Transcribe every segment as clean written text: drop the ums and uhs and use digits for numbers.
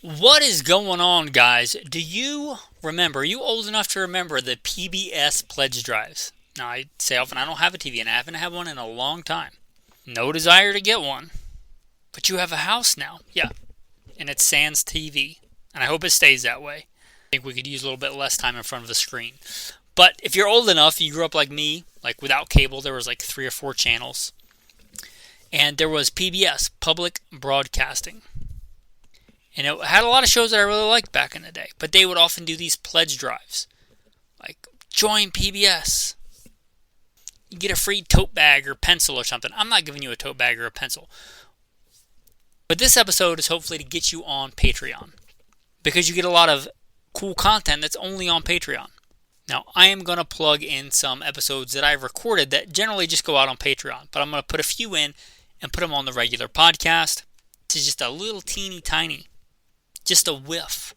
What is going on, guys? Do you remember, are you old enough to remember the PBS pledge drives? Now, I say often I don't have a TV and I haven't had one in a long time. No desire to get one. But you have a house now. Yeah. And it's sans TV. And I hope it stays that way. I think we could use a little bit less time in front of the screen. But if you're old enough, you grew up like me, like without cable, there was like 3 or 4 channels. And there was PBS, Public Broadcasting. And it had a lot of shows that I really liked back in the day. But they would often do these pledge drives. Like, join PBS. You get a free tote bag or pencil or something. I'm not giving you a tote bag or a pencil. But this episode is hopefully to get you on Patreon. Because you get a lot of cool content that's only on Patreon. Now, I am going to plug in some episodes that I've recorded that generally just go out on Patreon. But I'm going to put a few in and put them on the regular podcast. This is just a little teeny tiny. Just a whiff.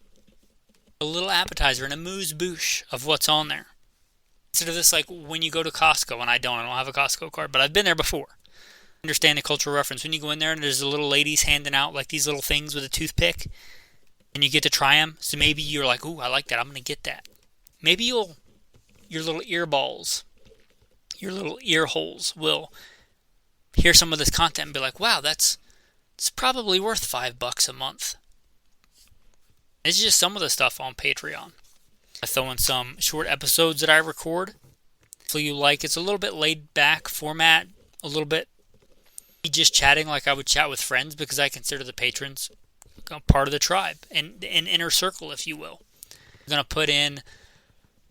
A little appetizer and a amuse-bouche of what's on there. Consider this like when you go to Costco, and I don't have a Costco card, but I've been there before. Understand the cultural reference. When you go in there and there's the little ladies handing out like these little things with a toothpick, and you get to try them. So maybe you're like, ooh, I like that. I'm going to get that. Maybe your little ear balls, your little ear holes will hear some of this content and be like, wow, it's probably worth $5 a month. It's just some of the stuff on Patreon. I throw in some short episodes that I record. Hopefully you like. It's a little bit laid back format. A little bit just chatting like I would chat with friends because I consider the patrons part of the tribe. An inner circle, if you will. I'm going to put in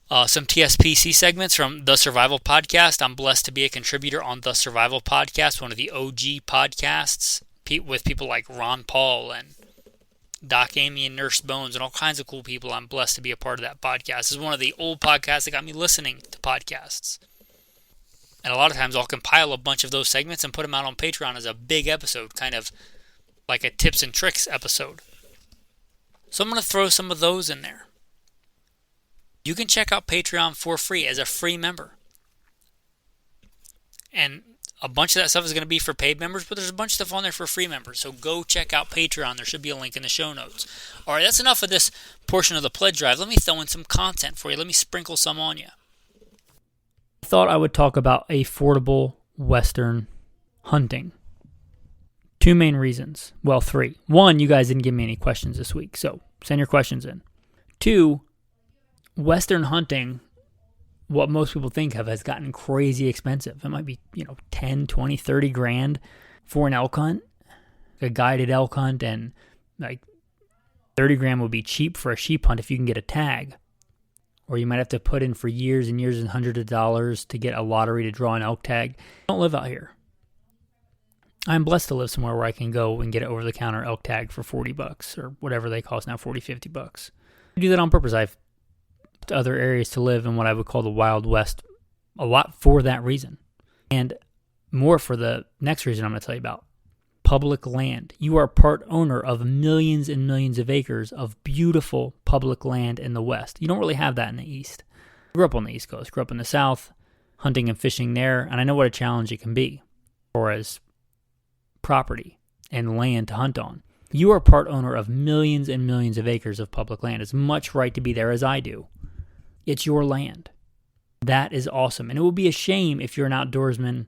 some TSPC segments from The Survival Podcast. I'm blessed to be a contributor on The Survival Podcast, one of the OG podcasts with people like Ron Paul and Doc Amy and Nurse Bones and all kinds of cool people. I'm blessed to be a part of that podcast. This is one of the old podcasts that got me listening to podcasts. And a lot of times I'll compile a bunch of those segments and put them out on Patreon as a big episode, kind of like a tips and tricks episode. So I'm going to throw some of those in there. You can check out Patreon for free as a free member. And a bunch of that stuff is going to be for paid members, but there's a bunch of stuff on there for free members. So go check out Patreon. There should be a link in the show notes. All right, that's enough of this portion of the pledge drive. Let me throw in some content for you. Let me sprinkle some on you. I thought I would talk about affordable Western hunting. 2 main reasons. Well, 3. 1, you guys didn't give me any questions this week, so send your questions in. 2, Western hunting, what most people think of, has gotten crazy expensive. It might be, 10, 20, 30 grand for an elk hunt, a guided elk hunt, and like 30 grand would be cheap for a sheep hunt if you can get a tag. Or you might have to put in for years and years and hundreds of dollars to get a lottery to draw an elk tag. I don't live out here. I'm blessed to live somewhere where I can go and get an over-the-counter elk tag for $40 or whatever they cost now, $40, $50. I do that on purpose. I've to other areas to live in what I would call the Wild West a lot for that reason. And more for the next reason I'm going to tell you about. Public land. You are part owner of millions and millions of acres of beautiful public land in the West. You don't really have that in the East. I grew up on the East Coast, grew up in the South, hunting and fishing there, and I know what a challenge it can be for as property and land to hunt on. You are part owner of millions and millions of acres of public land. As much right to be there as I do. It's your land. That is awesome. And it would be a shame if you're an outdoorsman,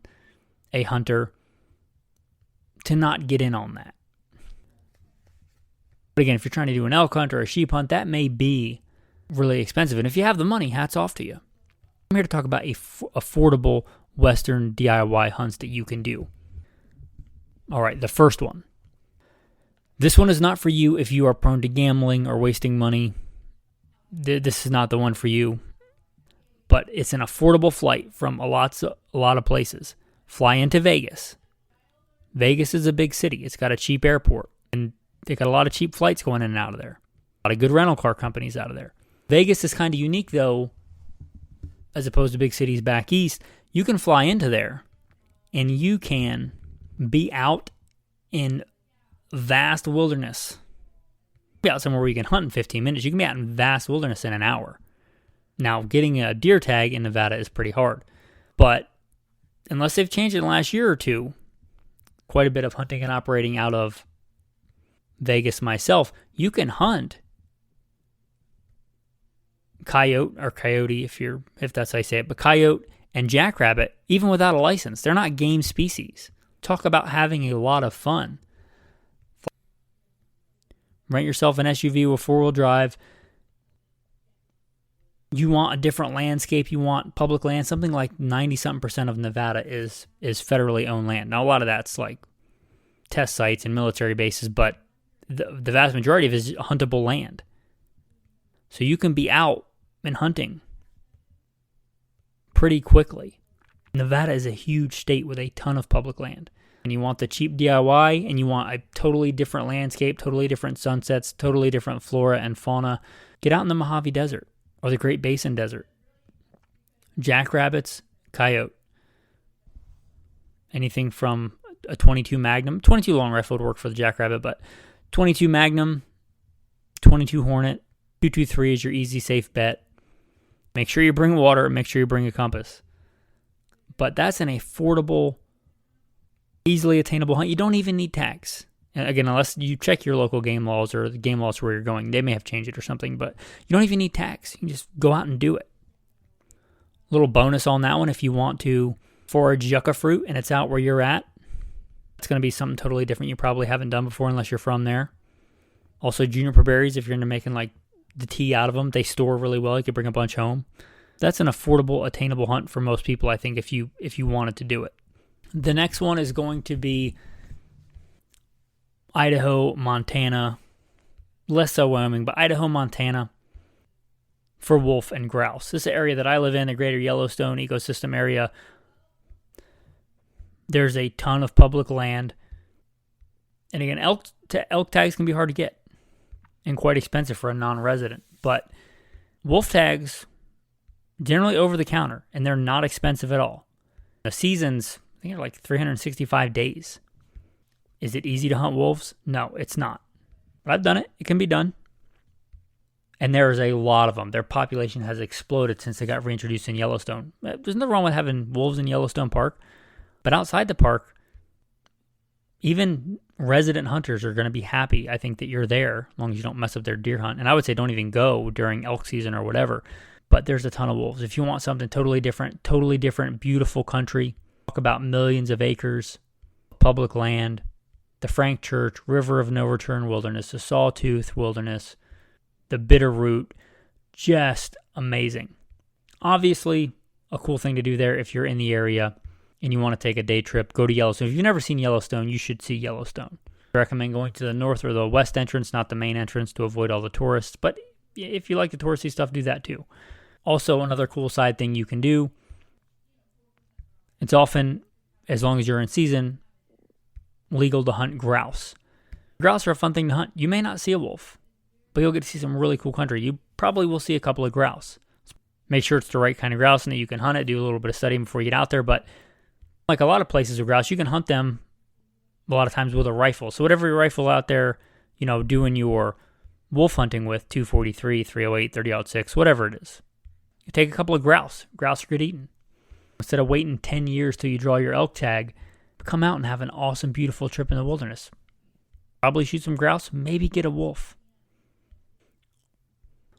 a hunter, to not get in on that. But again, if you're trying to do an elk hunt or a sheep hunt, that may be really expensive. And if you have the money, hats off to you. I'm here to talk about affordable Western DIY hunts that you can do. All right, the first one. This one is not for you if you are prone to gambling or wasting money. This is not the one for you, but it's an affordable flight from a lot of places. Fly into Vegas. Vegas is a big city. It's got a cheap airport, and they got a lot of cheap flights going in and out of there. A lot of good rental car companies out of there. Vegas is kind of unique, though, as opposed to big cities back east. You can fly into there, and you can be out in vast wilderness. Be out somewhere where you can hunt in 15 minutes. You can be out in vast wilderness in an hour. Now, getting a deer tag in Nevada is pretty hard. But unless they've changed it in the last year or two, quite a bit of hunting and operating out of Vegas myself, you can hunt coyote if that's how you say it, but coyote and jackrabbit even without a license. They're not game species. Talk about having a lot of fun. Rent yourself an SUV with 4-wheel drive. You want a different landscape, you want public land. Something like 90-something% of Nevada is federally owned land. Now, a lot of that's like test sites and military bases, but the vast majority of it is huntable land. So you can be out and hunting pretty quickly. Nevada is a huge state with a ton of public land. And you want the cheap DIY, and you want a totally different landscape, totally different sunsets, totally different flora and fauna. Get out in the Mojave Desert or the Great Basin Desert. Jackrabbits, coyote. Anything from a 22 Magnum. 22 long rifle would work for the jackrabbit, but 22 Magnum, 22 Hornet, 223 is your easy, safe bet. Make sure you bring water, make sure you bring a compass. But that's an affordable, easily attainable hunt. You don't even need tags. And again, unless you check your local game laws or the game laws where you're going. They may have changed it or something, but you don't even need tags. You can just go out and do it. Little bonus on that one, if you want to forage yucca fruit and it's out where you're at, it's going to be something totally different you probably haven't done before unless you're from there. Also, juniper berries, if you're into making like the tea out of them, they store really well. You could bring a bunch home. That's an affordable, attainable hunt for most people, I think, if you wanted to do it. The next one is going to be Idaho, Montana, less so Wyoming, but Idaho, Montana for wolf and grouse. This is an area that I live in, the greater Yellowstone ecosystem area. There's a ton of public land. And again, elk tags can be hard to get and quite expensive for a non-resident. But wolf tags, generally over the counter, and they're not expensive at all. The seasons, I think, are like 365 days. Is it easy to hunt wolves? No, it's not. But I've done it. It can be done. And there's a lot of them. Their population has exploded since they got reintroduced in Yellowstone. There's nothing wrong with having wolves in Yellowstone Park. But outside the park, even resident hunters are going to be happy, I think, that you're there, as long as you don't mess up their deer hunt. And I would say don't even go during elk season or whatever. But there's a ton of wolves. If you want something totally different, beautiful country, talk about millions of acres, public land, the Frank Church, River of No Return Wilderness, the Sawtooth Wilderness, the Bitterroot, just amazing. Obviously, a cool thing to do there if you're in the area and you want to take a day trip, go to Yellowstone. If you've never seen Yellowstone, you should see Yellowstone. I recommend going to the north or the west entrance, not the main entrance, to avoid all the tourists. But if you like the touristy stuff, do that too. Also, another cool side thing you can do, it's often, as long as you're in season, legal to hunt grouse. Grouse are a fun thing to hunt. You may not see a wolf, but you'll get to see some really cool country. You probably will see a couple of grouse. Make sure it's the right kind of grouse and that you can hunt it. Do a little bit of studying before you get out there. But like a lot of places with grouse, you can hunt them a lot of times with a rifle. So whatever your rifle out there, doing your wolf hunting with, 243, 308, 30-06, whatever it is. You take a couple of grouse. Grouse are good eating. Instead of waiting 10 years till you draw your elk tag, come out and have an awesome, beautiful trip in the wilderness. Probably shoot some grouse, maybe get a wolf.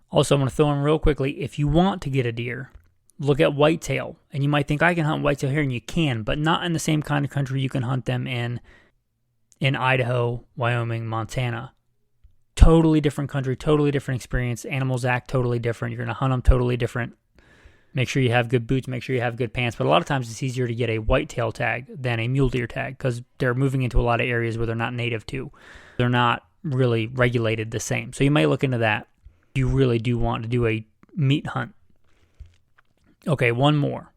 Also, I'm going to throw in real quickly, if you want to get a deer, look at whitetail. And you might think, I can hunt whitetail here, and you can, but not in the same kind of country you can hunt them in Idaho, Wyoming, Montana. Totally different country, totally different experience. Animals act totally different. You're going to hunt them totally different. Make sure you have good boots, make sure you have good pants. But a lot of times it's easier to get a whitetail tag than a mule deer tag because they're moving into a lot of areas where they're not native to. They're not really regulated the same. So you might look into that if you really do want to do a meat hunt. Okay, one more.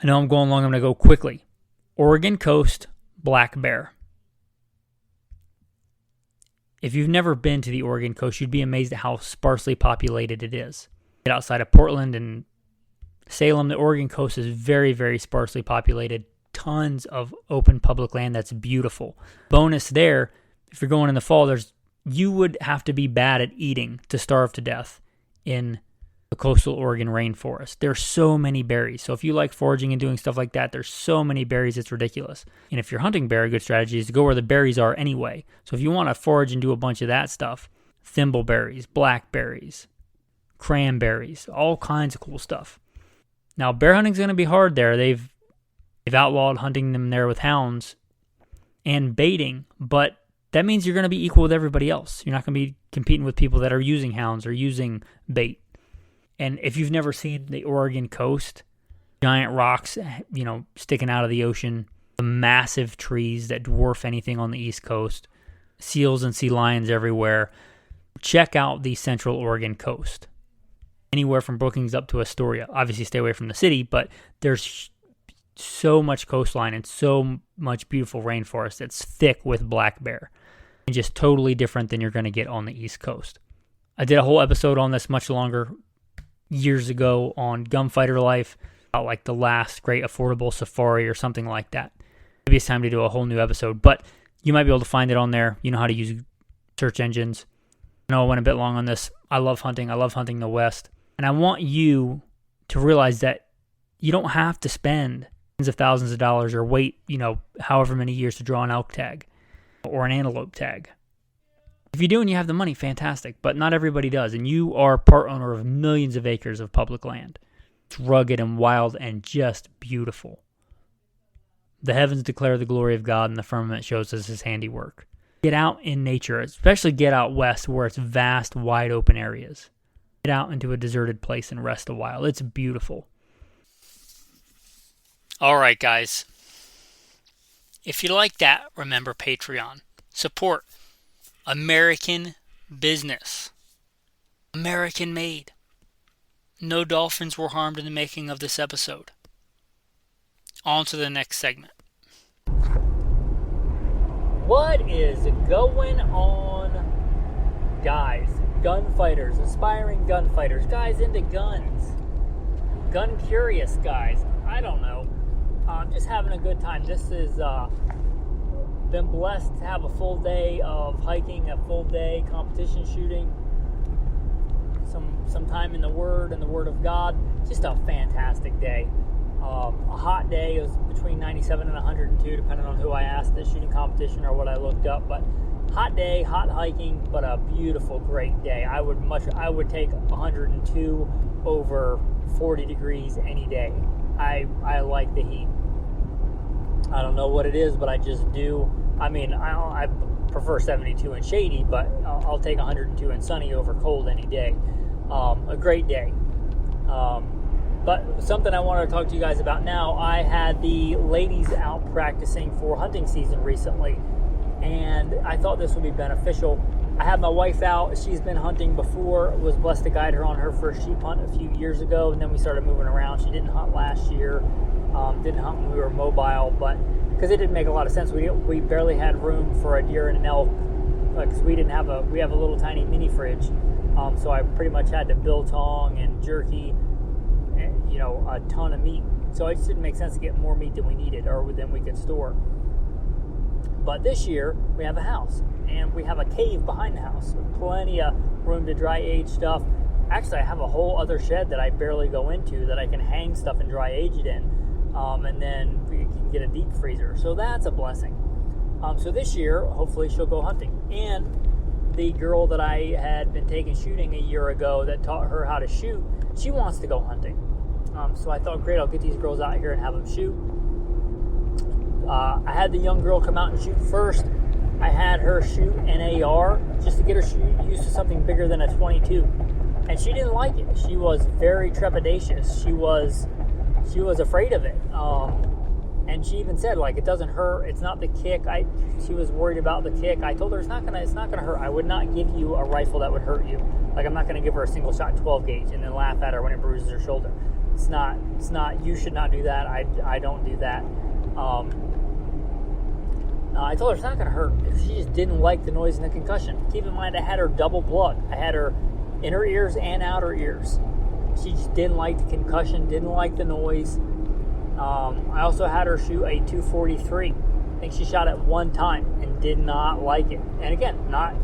I know I'm going long. I'm going to go quickly. Oregon coast black bear. If you've never been to the Oregon coast, you'd be amazed at how sparsely populated it is. Get outside of Portland and Salem, the Oregon coast is very, very sparsely populated. Tons of open public land that's beautiful. Bonus there, if you're going in the fall, you would have to be bad at eating to starve to death in the coastal Oregon rainforest. There's so many berries. So if you like foraging and doing stuff like that, there's so many berries, it's ridiculous. And if you're hunting bear, a good strategy is to go where the berries are anyway. So if you want to forage and do a bunch of that stuff, thimbleberries, blackberries, cranberries, all kinds of cool stuff. Now, bear hunting's going to be hard there. They've outlawed hunting them there with hounds and baiting, but that means you're going to be equal with everybody else. You're not going to be competing with people that are using hounds or using bait. And if you've never seen the Oregon coast, giant rocks, sticking out of the ocean, the massive trees that dwarf anything on the East Coast, seals and sea lions everywhere, check out the Central Oregon coast. Anywhere from Brookings up to Astoria. Obviously stay away from the city, but there's so much coastline and so much beautiful rainforest that's thick with black bear. And just totally different than you're going to get on the East Coast. I did a whole episode on this much longer years ago on gunfighter life, about like the last great affordable safari or something like that. Maybe it's time to do a whole new episode, but you might be able to find it on there. You know how to use search engines. I know I went a bit long on this. I love hunting. I love hunting the West. And I want you to realize that you don't have to spend tens of thousands of dollars or wait, however many years to draw an elk tag or an antelope tag. If you do and you have the money, fantastic. But not everybody does. And you are part owner of millions of acres of public land. It's rugged and wild and just beautiful. The heavens declare the glory of God, and the firmament shows us his handiwork. Get out in nature, especially get out west where it's vast, wide open areas. Get out into a deserted place and rest a while. It's beautiful. All right, guys. If you like that, remember Patreon. Support American business. American made. No dolphins were harmed in the making of this episode. On to the next segment. What is going on, guys? Gunfighters, aspiring gunfighters, guys into guns, gun curious guys. I don't know. I'm just having a good time. This is been blessed to have a full day of hiking, a full day competition shooting, some time in the Word and the Word of God. Just a fantastic day. A hot day. It was between 97 and 102, depending on who I asked, the shooting competition or what I looked up. But hot day, hot hiking, but a beautiful, great day. I would take 102 over 40 degrees any day. I like the heat. I don't know what it is, but I just do. I mean, I prefer 72 and shady, but I'll take 102 and sunny over cold any day. A great day. But something I wanted to talk to you guys about now, I had the ladies out practicing for hunting season recently, and I thought this would be beneficial. I had my wife out. She's been hunting before, was blessed to guide her on her first sheep hunt a few years ago, and then we started moving around. She didn't hunt last year, didn't hunt when we were mobile, but because it didn't make a lot of sense. We barely had room for a deer and an elk, because we have a little tiny mini fridge, so I pretty much had to biltong and jerky, and, a ton of meat. So it just didn't make sense to get more meat than we needed or than we could store. But this year, we have a house, and we have a cave behind the house with plenty of room to dry age stuff. Actually, I have a whole other shed that I barely go into that I can hang stuff and dry age it in, and then we can get a deep freezer. So that's a blessing. So this year, hopefully she'll go hunting. And the girl that I had been taking shooting a year ago that taught her how to shoot, she wants to go hunting. So I thought, great, I'll get these girls out here and have them shoot. I had the young girl come out and shoot first. I had her shoot an AR just to get her used to something bigger than a 22. And she didn't like it. She was very trepidatious. She was afraid of it. And she even said, it doesn't hurt. It's not the kick. She was worried about the kick. I told her it's not gonna hurt. I would not give you a rifle that would hurt you. I'm not gonna give her a single shot 12 gauge and then laugh at her when it bruises her shoulder. It's not. You should not do that. I don't do that. I told her it's not going to hurt. She just didn't like the noise and the concussion. Keep in mind, I had her double plugged. I had her inner ears and outer ears. She just didn't like the concussion, didn't like the noise. I also had her shoot a 243. I think she shot it one time and did not like it. And again,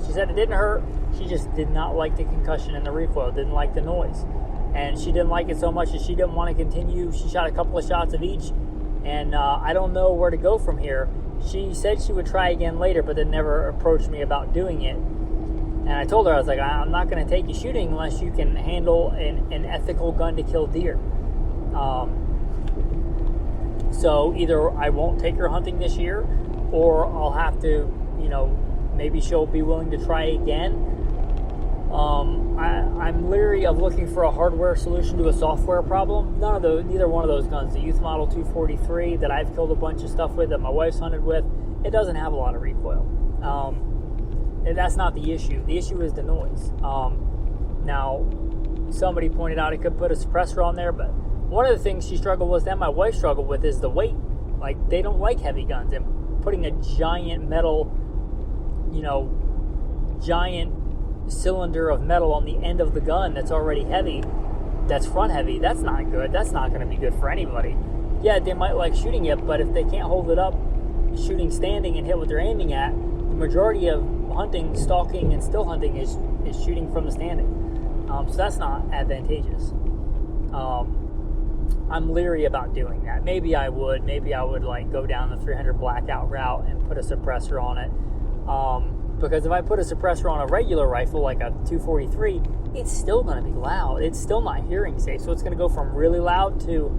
she said it didn't hurt. She just did not like the concussion and the recoil, didn't like the noise. and she didn't like it so much that she didn't want to continue. She shot a couple of shots of each, and I don't know where to go from here. She said she would try again later, but then never approached me about doing it. And I told her, I was like, I'm not going to take you shooting unless you can handle an ethical gun to kill deer. So either I won't take her hunting this year, or I'll have to, maybe she'll be willing to try again. I'm leery of looking for a hardware solution to a software problem. Neither one of those guns, the Youth Model 243 that I've killed a bunch of stuff with, that my wife's hunted with, it doesn't have a lot of recoil. That's not the issue. The issue is the noise. Now, somebody pointed out I could put a suppressor on there, but one of the things she struggled with and my wife struggled with is the weight. Like, they don't like heavy guns, and putting a giant metal, giant cylinder of metal on the end of the gun that's already heavy, that's front heavy, that's not good. That's not going to be good for anybody. Yeah, they might like shooting it, but if they can't hold it up shooting standing and hit what they're aiming at, the majority of hunting, stalking, and still hunting is shooting from the standing. So that's not advantageous. I'm leery about doing that. Maybe I would like go down the 300 blackout route and put a suppressor on it. Because if I put a suppressor on a regular rifle like a 243, it's still going to be loud. It's still not hearing safe. So it's going to go from really loud to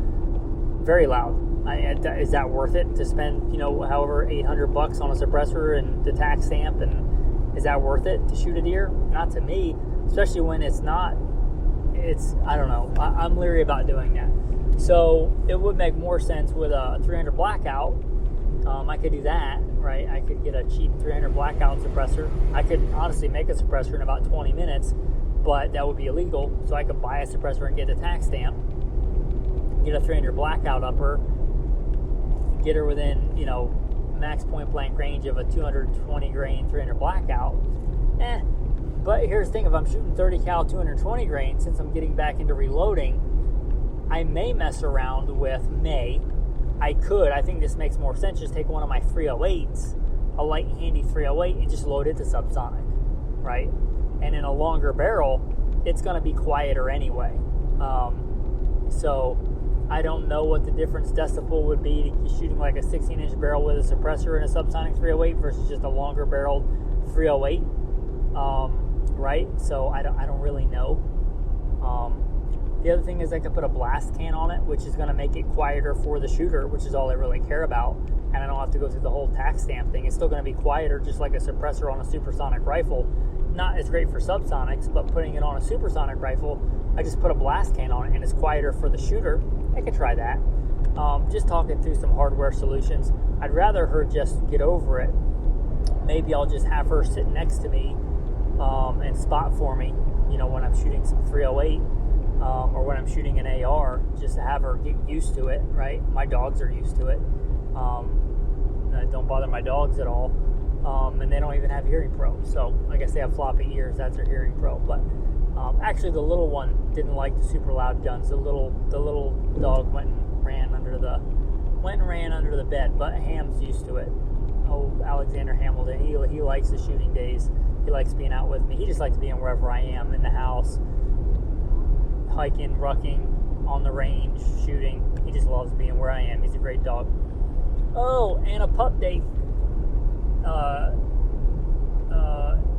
very loud. Is that worth it to spend, however $800 on a suppressor and the tax stamp? And is that worth it to shoot a deer? Not to me, especially when it's not. I don't know. I'm leery about doing that. So it would make more sense with a 300 blackout. I could do that, right? I could get a cheap 300 blackout suppressor. I could honestly make a suppressor in about 20 minutes, but that would be illegal. So I could buy a suppressor and get a tax stamp, get a 300 blackout upper, get her within, max point blank range of a 220 grain 300 blackout. But here's the thing, if I'm shooting 30 cal 220 grain, since I'm getting back into reloading, I may mess around with I think this makes more sense, just take one of my 308s, a light and handy 308, and just load it to subsonic, right? And in a longer barrel, it's going to be quieter anyway. So I don't know what the difference decibel would be to shooting like a 16-inch barrel with a suppressor and a subsonic 308 versus just a longer barreled 308, right? So I don't really know. The other thing is I could put a blast can on it, which is going to make it quieter for the shooter, which is all I really care about. And I don't have to go through the whole tax stamp thing. It's still going to be quieter, just like a suppressor on a supersonic rifle. Not as great for subsonics, but putting it on a supersonic rifle, I just put a blast can on it and it's quieter for the shooter. I could try that. Just talking through some hardware solutions. I'd rather her just get over it. Maybe I'll just have her sit next to me and spot for me, when I'm shooting some 308. Or when I'm shooting an AR, just to have her get used to it, right? My dogs are used to it. I don't bother my dogs at all. And they don't even have hearing pro. So I guess they have floppy ears, that's their hearing pro. But actually the little one didn't like the super loud guns. The little dog went and ran under the bed, but Ham's used to it. Oh, Alexander Hamilton, he likes the shooting days. He likes being out with me. He just likes being wherever I am, in the house, hiking, rucking, on the range, shooting. He just loves being where I am. He's a great dog. Oh, and a pup date.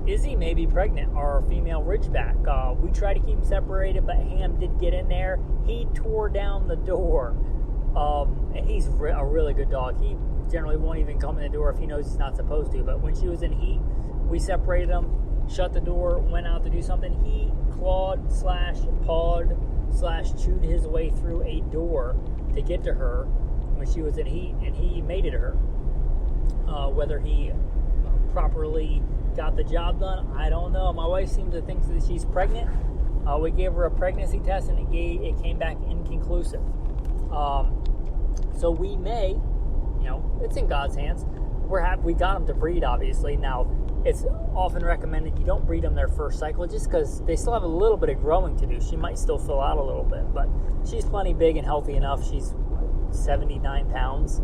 Izzy may be pregnant, our female Ridgeback. We tried to keep them separated, but Ham did get in there. He tore down the door. And he's a really good dog. He generally won't even come in the door if he knows he's not supposed to. But when she was in heat, we separated him, shut the door, went out to do something. He clawed / pawed / chewed his way through a door to get to her when she was in heat, and he mated her. Whether he properly got the job done, I don't know. My wife seems to think that she's pregnant. We gave her a pregnancy test, and it came back inconclusive. So we may, it's in God's hands. We're happy we got them to breed, obviously. Now, it's often recommended you don't breed them their first cycle just because they still have a little bit of growing to do. She might still fill out a little bit, but she's plenty big and healthy enough. She's 79 pounds.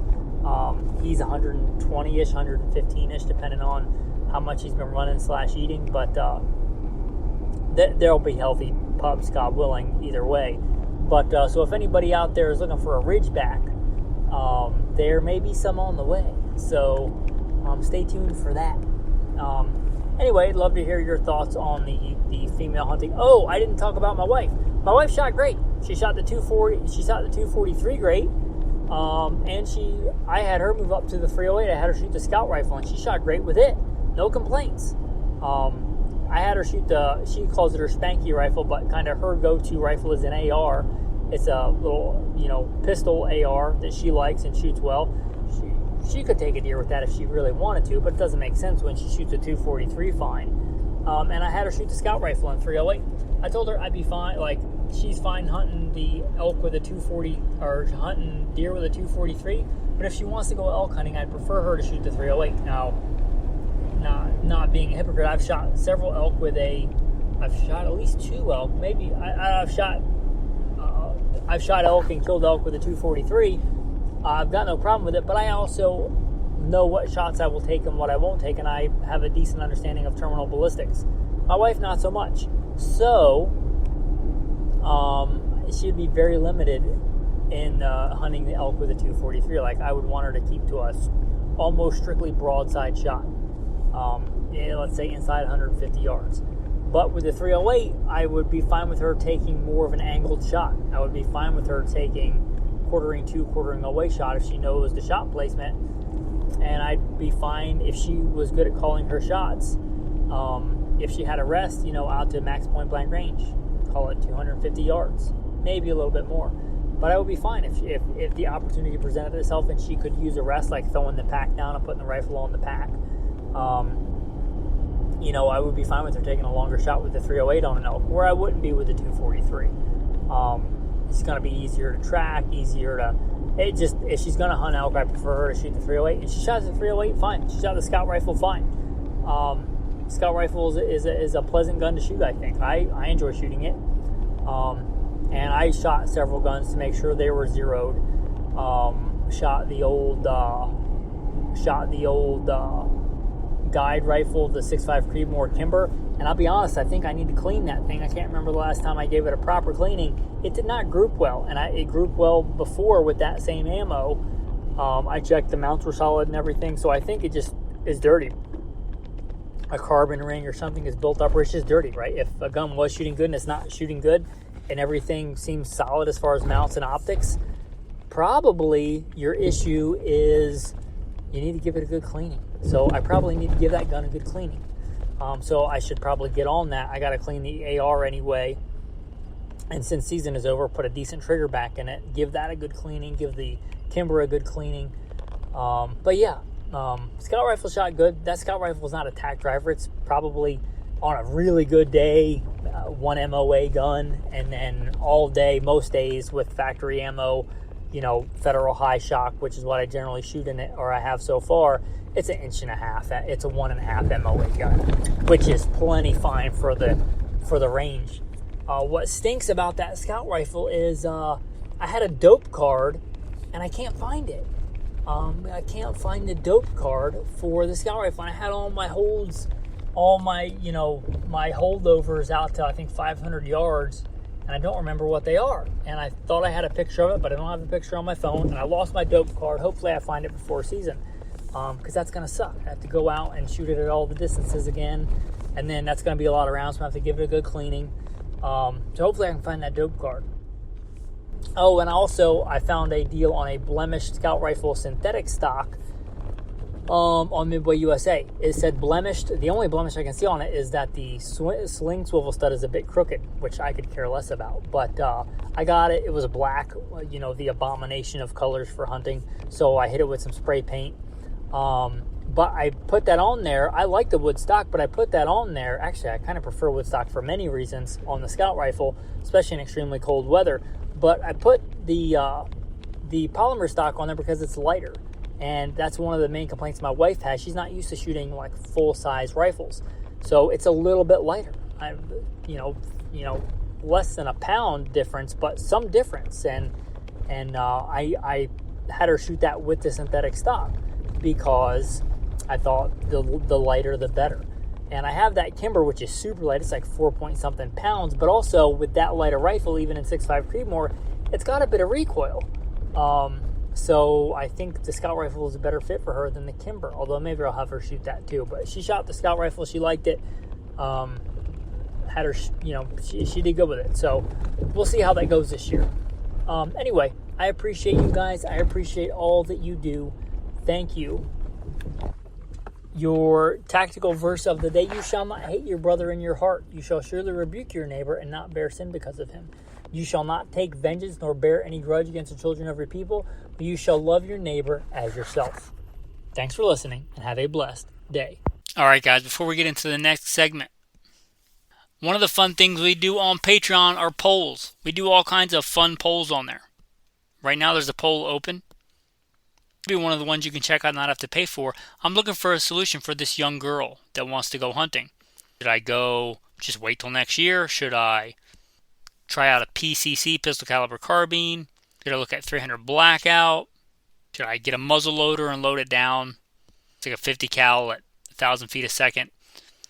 He's 120-ish, 115-ish, depending on how much he's been running / eating. But they'll be healthy pups, God willing, either way. But so if anybody out there is looking for a Ridgeback, there may be some on the way. So stay tuned for that. Anyway, I'd love to hear your thoughts on the female hunting. Oh, I didn't talk about my wife. My wife shot great. She shot the 240. She shot the 243 great. And I had her move up to the 308. I had her shoot the scout rifle, and she shot great with it. No complaints. I had her shoot she calls it her Spanky rifle, but kind of her go-to rifle is an AR. It's a little, pistol AR that she likes and shoots well. She could take a deer with that if she really wanted to, but it doesn't make sense when she shoots a 243 fine. And I had her shoot the scout rifle in 308. I told her I'd be fine, she's fine hunting the elk with a 240, or hunting deer with a 243, but if she wants to go elk hunting, I'd prefer her to shoot the 308. Now, not being a hypocrite, I've shot several elk I've shot at least 2 elk, maybe, I've shot elk and killed elk with a 243. I've got no problem with it, but I also know what shots I will take and what I won't take, and I have a decent understanding of terminal ballistics. My wife, not so much. So, she'd be very limited in hunting the elk with a 243. I would want her to keep to a almost strictly broadside shot. Let's say inside 150 yards. But with the 308, I would be fine with her taking more of an angled shot. I would be fine with her taking quartering away shot if she knows the shot placement, and I'd be fine if she was good at calling her shots. If she had a rest, out to max point blank range, call it 250 yards, maybe a little bit more, but I would be fine if the opportunity presented itself and she could use a rest, like throwing the pack down and putting the rifle on the pack. I would be fine with her taking a longer shot with the 308 on an elk, where I wouldn't be with the 243. It's going to be easier to track, if she's going to hunt elk, I prefer her to shoot the 308. And she shot the 308 fine. She shot the scout rifle fine. Scout rifle is a pleasant gun to shoot, I think. I enjoy shooting it. And I shot several guns to make sure they were zeroed. Shot the old guide rifle, the 6.5 Creedmoor Kimber, and I'll be honest, I think I need to clean that thing. I can't remember the last time I gave it a proper cleaning. It did not group well, and it grouped well before with that same ammo. I checked the mounts were solid and everything, so I think it just is dirty. A carbon ring or something is built up, or it's just dirty, right? If a gun was shooting good and it's not shooting good, and everything seems solid as far as mounts and optics, probably your issue is you need to give it a good cleaning. So I probably need to give that gun a good cleaning. So I should probably get on that. I got to clean the AR anyway. And since season is over, put a decent trigger back in it. Give that a good cleaning. Give the Kimber a good cleaning. But yeah, scout rifle shot good. That scout rifle is not a tack driver. It's probably on a really good day, one MOA gun. And then all day, most days with factory ammo, federal high shock, which is what I generally shoot in it, or I have so far. It's an 1.5 inch. It's a 1.5 MOA gun, which is plenty fine for the range. What stinks about that scout rifle is I had a dope card, and I can't find it. I can't find the dope card for the scout rifle. And I had all my holds, my holdovers out to I think 500 yards, and I don't remember what they are. And I thought I had a picture of it, but I don't have a picture on my phone. And I lost my dope card. Hopefully, I find it before season. Because that's going to suck. I have to go out and shoot it at all the distances again, and then that's going to be a lot of rounds, so I have to give it a good cleaning. So hopefully I can find that dope card. Oh, and also I found a deal on a blemished scout rifle synthetic stock on Midway USA. It said blemished. The only blemish I can see on it is that the sling swivel stud is a bit crooked, which I could care less about. But I got it. It was black, the abomination of colors for hunting. So I hit it with some spray paint. But I put that on there. I like the wood stock, but I put that on there. Actually, I kind of prefer wood stock for many reasons on the scout rifle, especially in extremely cold weather. But I put the polymer stock on there because it's lighter. And that's one of the main complaints my wife has. She's not used to shooting like full-size rifles. So it's a little bit lighter. Less than a pound difference, but some difference. And I had her shoot that with the synthetic stock, because I thought the lighter the better. And I have that Kimber, which is super light. It's like 4-point-something pounds. But also, with that lighter rifle, even in 6.5 Creedmoor, it's got a bit of recoil. So I think the Scout rifle is a better fit for her than the Kimber. Although maybe I'll have her shoot that too. But she shot the Scout rifle. She liked it. Had her, she did good with it. So we'll see how that goes this year. Anyway, I appreciate you guys. I appreciate all that you do. Thank you. Your tactical verse of the day: you shall not hate your brother in your heart. You shall surely rebuke your neighbor and not bear sin because of him. You shall not take vengeance nor bear any grudge against the children of your people, but you shall love your neighbor as yourself. Thanks for listening, and have a blessed day. All right, guys, before we get into the next segment, one of the fun things we do on Patreon are polls. We do all kinds of fun polls on there. Right now there's a poll open. Be one of the ones you can check out and not have to pay for. I'm looking for a solution for this young girl that wants to go hunting. Should I go just wait till next year? Should I try out a PCC, pistol caliber carbine? Should I look at 300 blackout? Should I get a muzzle loader and load it down? It's like a 50 cal at 1,000 feet a second.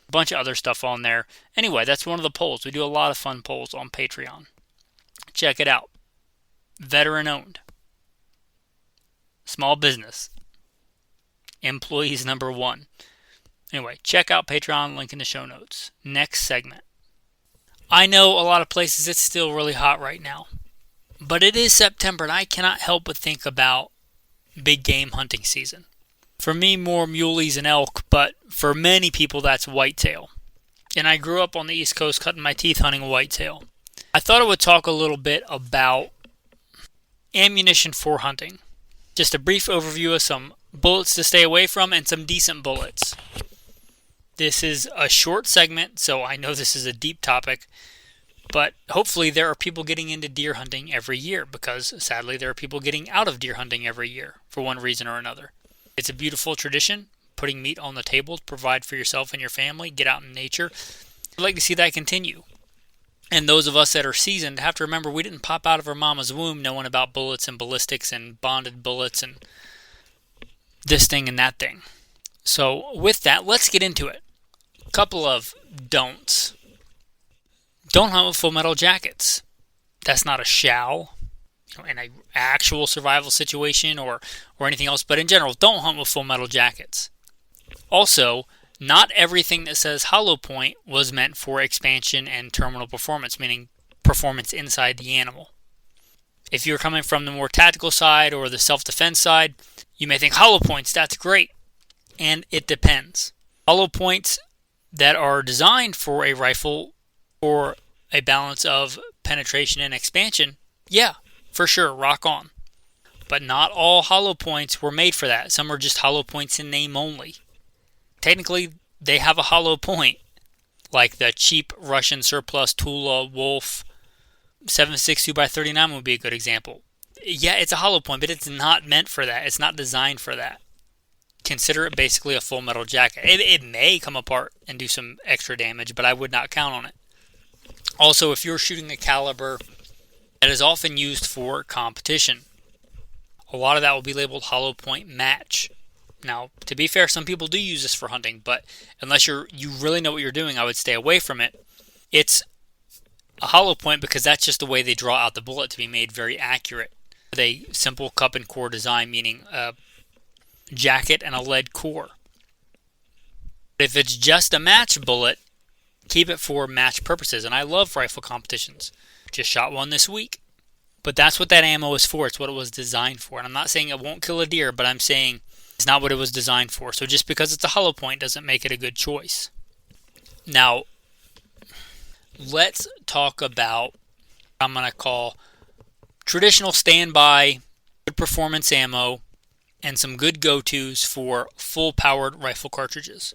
A bunch of other stuff on there. Anyway, that's one of the polls. We do a lot of fun polls on Patreon. Check it out. Veteran owned. Small business. Employees number 1. Anyway, check out Patreon, link in the show notes. Next segment. I know a lot of places it's still really hot right now. But it is September and I cannot help but think about big game hunting season. For me, more muleys and elk, but for many people that's whitetail. And I grew up on the East Coast cutting my teeth hunting whitetail. I thought I would talk a little bit about ammunition for hunting. Just a brief overview of some bullets to stay away from and some decent bullets. This is a short segment, so I know this is a deep topic, but hopefully there are people getting into deer hunting every year because sadly there are people getting out of deer hunting every year for one reason or another. It's a beautiful tradition, putting meat on the table to provide for yourself and your family, get out in nature. I'd like to see that continue. And those of us that are seasoned have to remember we didn't pop out of our mama's womb knowing about bullets and ballistics and bonded bullets and this thing and that thing. So with that, let's get into it. A couple of don'ts. Don't hunt with full metal jackets. That's not a shall in an actual survival situation or anything else, but in general, don't hunt with full metal jackets. Also, not everything that says hollow point was meant for expansion and terminal performance, meaning performance inside the animal. If you're coming from the more tactical side or the self-defense side, you may think hollow points, that's great. And it depends. Hollow points that are designed for a rifle or a balance of penetration and expansion, yeah, for sure, rock on. But not all hollow points were made for that. Some are just hollow points in name only. Technically, they have a hollow point, like the cheap Russian surplus Tula Wolf 7.62 by 39 would be a good example. Yeah, it's a hollow point, but it's not meant for that. It's not designed for that. Consider it basically a full metal jacket. It may come apart and do some extra damage, but I would not count on it. Also, if you're shooting a caliber that is often used for competition, a lot of that will be labeled hollow point match. Now, to be fair, some people do use this for hunting, but unless you really know what you're doing, I would stay away from it. It's a hollow point because that's just the way they draw out the bullet to be made very accurate. With a simple cup and core design, meaning a jacket and a lead core. If it's just a match bullet, keep it for match purposes. And I love rifle competitions. Just shot one this week. But that's what that ammo is for. It's what it was designed for. And I'm not saying it won't kill a deer, but I'm saying it's not what it was designed for. So just because it's a hollow point doesn't make it a good choice. Now, let's talk about what I'm going to call traditional standby, good performance ammo, and some good go-tos for full-powered rifle cartridges.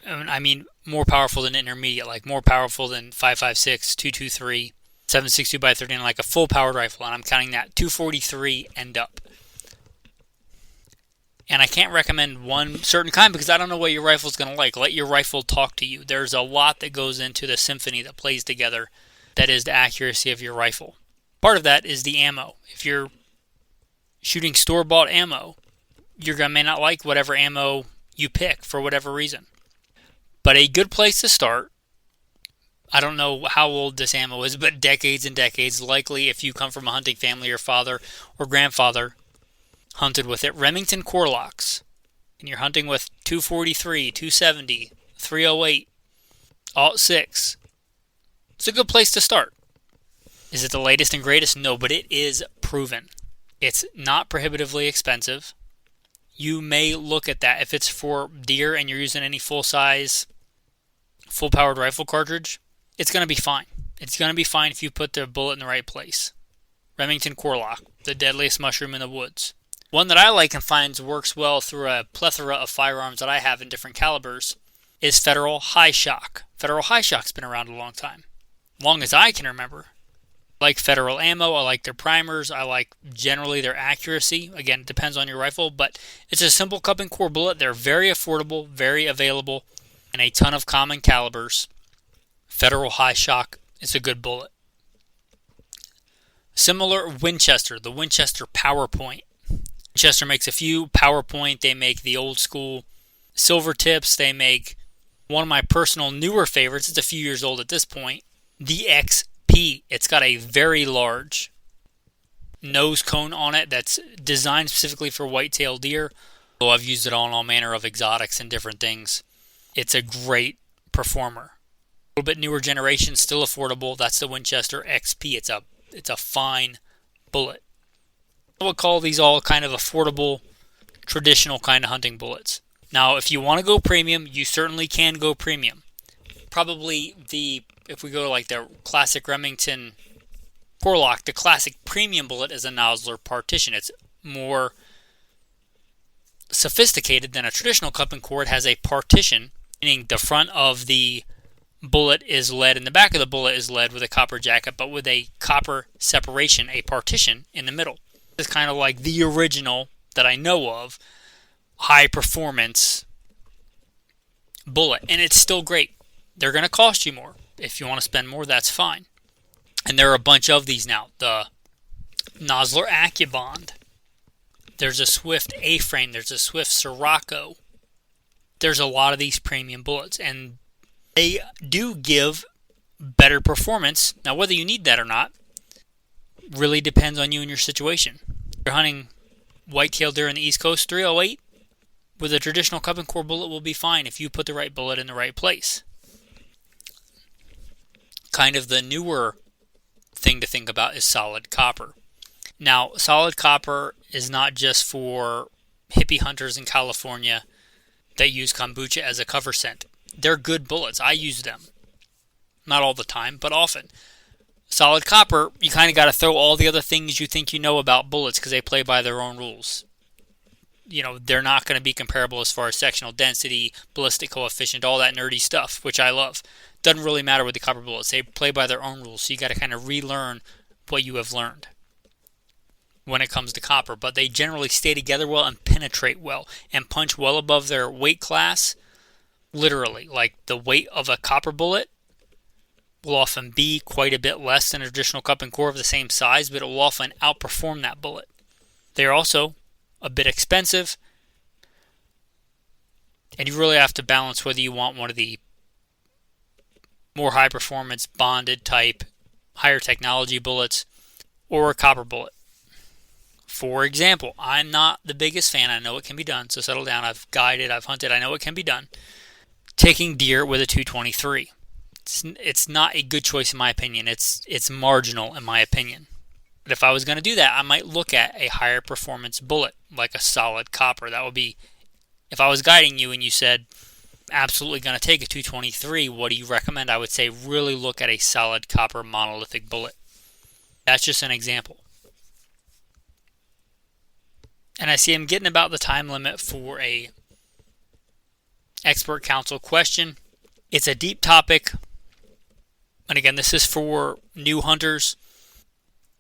I mean, more powerful than intermediate, like more powerful than 5.56, 223, 7.62 by 39, like a full-powered rifle, and I'm counting that 243 and up. And I can't recommend one certain kind because I don't know what your rifle's going to like. Let your rifle talk to you. There's a lot that goes into the symphony that plays together that is the accuracy of your rifle. Part of that is the ammo. If you're shooting store-bought ammo, you're going to may not like whatever ammo you pick for whatever reason. But a good place to start, I don't know how old this ammo is, but decades and decades, likely if you come from a hunting family, your father or grandfather hunted with it. Remington core locks. And you're hunting with 243, 270, 308, Alt-6. It's a good place to start. Is it the latest and greatest? No, but it is proven. It's not prohibitively expensive. You may look at that. If it's for deer and you're using any full-size, full-powered rifle cartridge, it's going to be fine. It's going to be fine if you put the bullet in the right place. Remington core lock, the deadliest mushroom in the woods. One that I like and finds works well through a plethora of firearms that I have in different calibers is Federal High Shock. Federal High Shock's been around a long time. Long as I can remember. I like Federal ammo, I like their primers, I like generally their accuracy. Again, it depends on your rifle, but it's a simple cup and core bullet. They're very affordable, very available, and a ton of common calibers. Federal High Shock is a good bullet. Similar, Winchester, the Winchester PowerPoint. Winchester makes a few. PowerPoint, they make the old school silver tips. They make one of my personal newer favorites. It's a few years old at this point. The XP. It's got a very large nose cone on it that's designed specifically for white-tailed deer. So I've used it on all manner of exotics and different things. It's a great performer. A little bit newer generation, still affordable. That's the Winchester XP. It's a fine bullet. I would call these all kind of affordable, traditional kind of hunting bullets. Now, if you want to go premium, you certainly can go premium. Probably if we go like the classic Remington core lock, the classic premium bullet is a Nosler partition. It's more sophisticated than a traditional cup and core. It has a partition, meaning the front of the bullet is lead and the back of the bullet is lead with a copper jacket, but with a copper separation, a partition in the middle. It's kind of like the original that I know of high performance bullet, and it's still great. They're going to cost you more. If you want to spend more, that's fine. And there are a bunch of these now. The Nosler AccuBond. There's a Swift A-frame. There's a Swift Sirocco. There's a lot of these premium bullets, and they do give better performance. Now, whether you need that or not really depends on you and your situation. If you're hunting white-tailed deer in the East Coast, 308 with a traditional cup and core bullet will be fine if you put the right bullet in the right place. Kind of the newer thing to think about is solid copper. Now, solid copper is not just for hippie hunters in California that use kombucha as a cover scent. They're good bullets. I use them. Not all the time, but often. Solid copper, you kind of got to throw all the other things you think you know about bullets because they play by their own rules. You know, they're not going to be comparable as far as sectional density, ballistic coefficient, all that nerdy stuff, which I love. Doesn't really matter with the copper bullets. They play by their own rules, so you got to kind of relearn what you have learned when it comes to copper. But they generally stay together well and penetrate well and punch well above their weight class. Literally, like the weight of a copper bullet will often be quite a bit less than a traditional cup and core of the same size, but it will often outperform that bullet. They are also a bit expensive, and you really have to balance whether you want one of the more high performance bonded type higher technology bullets or a copper bullet. For example, I'm not the biggest fan. I know it can be done, so settle down. I've guided, I've hunted, I know it can be done. Taking deer with a 223. It's not a good choice in my opinion. It's marginal in my opinion. But if I was going to do that, I might look at a higher performance bullet, like a solid copper. That would be, if I was guiding you and you said, absolutely going to take a 223, what do you recommend? I would say really look at a solid copper monolithic bullet. That's just an example. And I see I'm getting about the time limit for a expert counsel question. It's a deep topic. And again, this is for new hunters.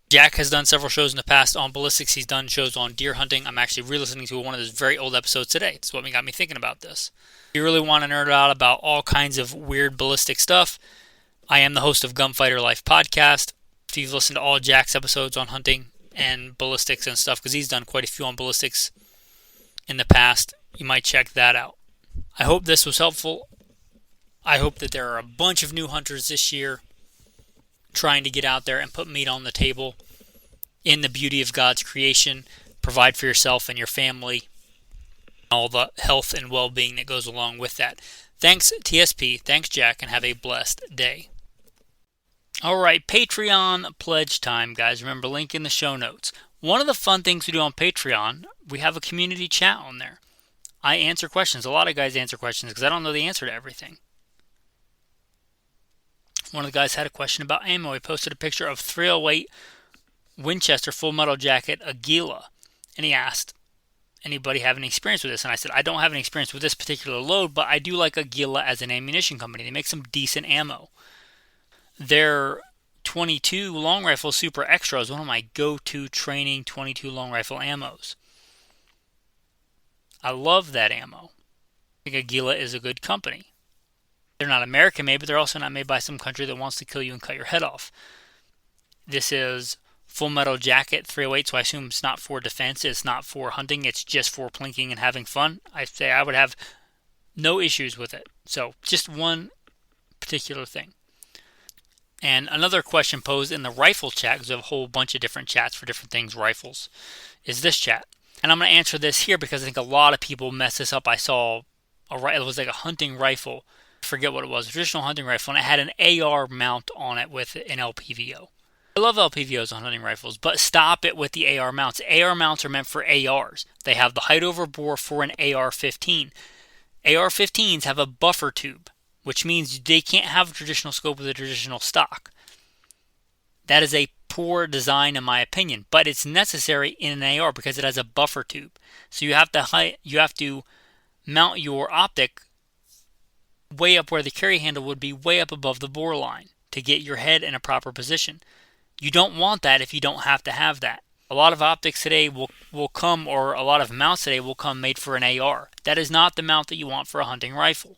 Jack has done several shows in the past on ballistics. He's done shows on deer hunting. I'm actually re-listening to one of those very old episodes today. It's what got me thinking about this. If you really want to nerd out about all kinds of weird ballistic stuff, I am the host of Gunfighter Life podcast. If you've listened to all Jack's episodes on hunting and ballistics and stuff, because he's done quite a few on ballistics in the past, you might check that out. I hope this was helpful. I hope that there are a bunch of new hunters this year trying to get out there and put meat on the table in the beauty of God's creation, provide for yourself and your family, all the health and well-being that goes along with that. Thanks, TSP. Thanks, Jack, and have a blessed day. All right, Patreon pledge time, guys. Remember, link in the show notes. One of the fun things we do on Patreon, we have a community chat on there. I answer questions. A lot of guys answer questions because I don't know the answer to everything. One of the guys had a question about ammo. He posted a picture of 308 Winchester Full Metal Jacket Aguila, and he asked, anybody have any experience with this? And I said, I don't have any experience with this particular load, but I do like Aguila as an ammunition company. They make some decent ammo. Their 22 long rifle Super Extra is one of my go-to training 22 long rifle ammos. I love that ammo. I think Aguila is a good company. They're not American made, but they're also not made by some country that wants to kill you and cut your head off. This is Full Metal Jacket 308, so I assume it's not for defense, it's not for hunting, it's just for plinking and having fun. I say I would have no issues with it. So just one particular thing. And another question posed in the rifle chat, because we have a whole bunch of different chats for different things, rifles, is this chat. And I'm going to answer this here because I think a lot of people mess this up. I saw it was like a hunting rifle. I forget what it was, a traditional hunting rifle, and it had an AR mount on it with an LPVO. I love LPVOs on hunting rifles, but stop it with the AR mounts. AR mounts are meant for ARs. They have the height over bore for an AR-15. AR-15s have a buffer tube, which means they can't have a traditional scope with a traditional stock. That is a poor design in my opinion, but it's necessary in an AR because it has a buffer tube. So you have to mount your optic way up where the carry handle would be, way up above the bore line to get your head in a proper position. You don't want that if you don't have to have that. A lot of optics today will come, or a lot of mounts today will come made for an AR. That is not the mount that you want for a hunting rifle.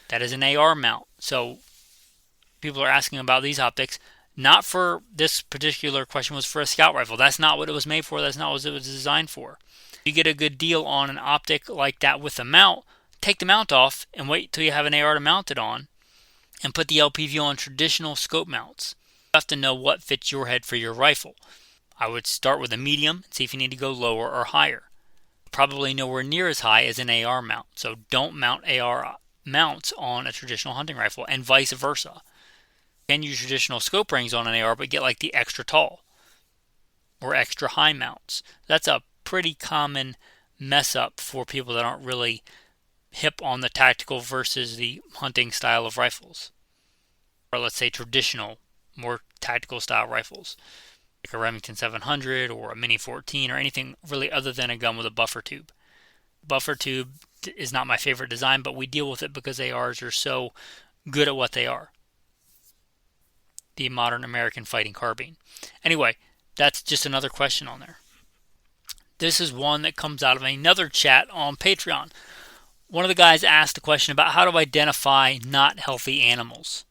That is an AR mount. So people are asking about these optics. Not for this particular question was for a scout rifle. That's not what it was made for. That's not what it was designed for. You get a good deal on an optic like that with a mount, take the mount off and wait till you have an AR to mount it on and put the LPV on traditional scope mounts. You have to know what fits your head for your rifle. I would start with a medium and see if you need to go lower or higher. Probably nowhere near as high as an AR mount. So don't mount AR mounts on a traditional hunting rifle and vice versa. You can use traditional scope rings on an AR, but get like the extra tall or extra high mounts. That's a pretty common mess up for people that aren't really hip on the tactical versus the hunting style of rifles. Or let's say traditional, more tactical style rifles. Like a Remington 700 or a Mini 14 or anything really other than a gun with a buffer tube. Buffer tube is not my favorite design, but we deal with it because ARs are so good at what they are. The modern American fighting carbine. Anyway, that's just another question on there. This is one that comes out of another chat on Patreon. One of the guys asked a question about how to identify not healthy animals.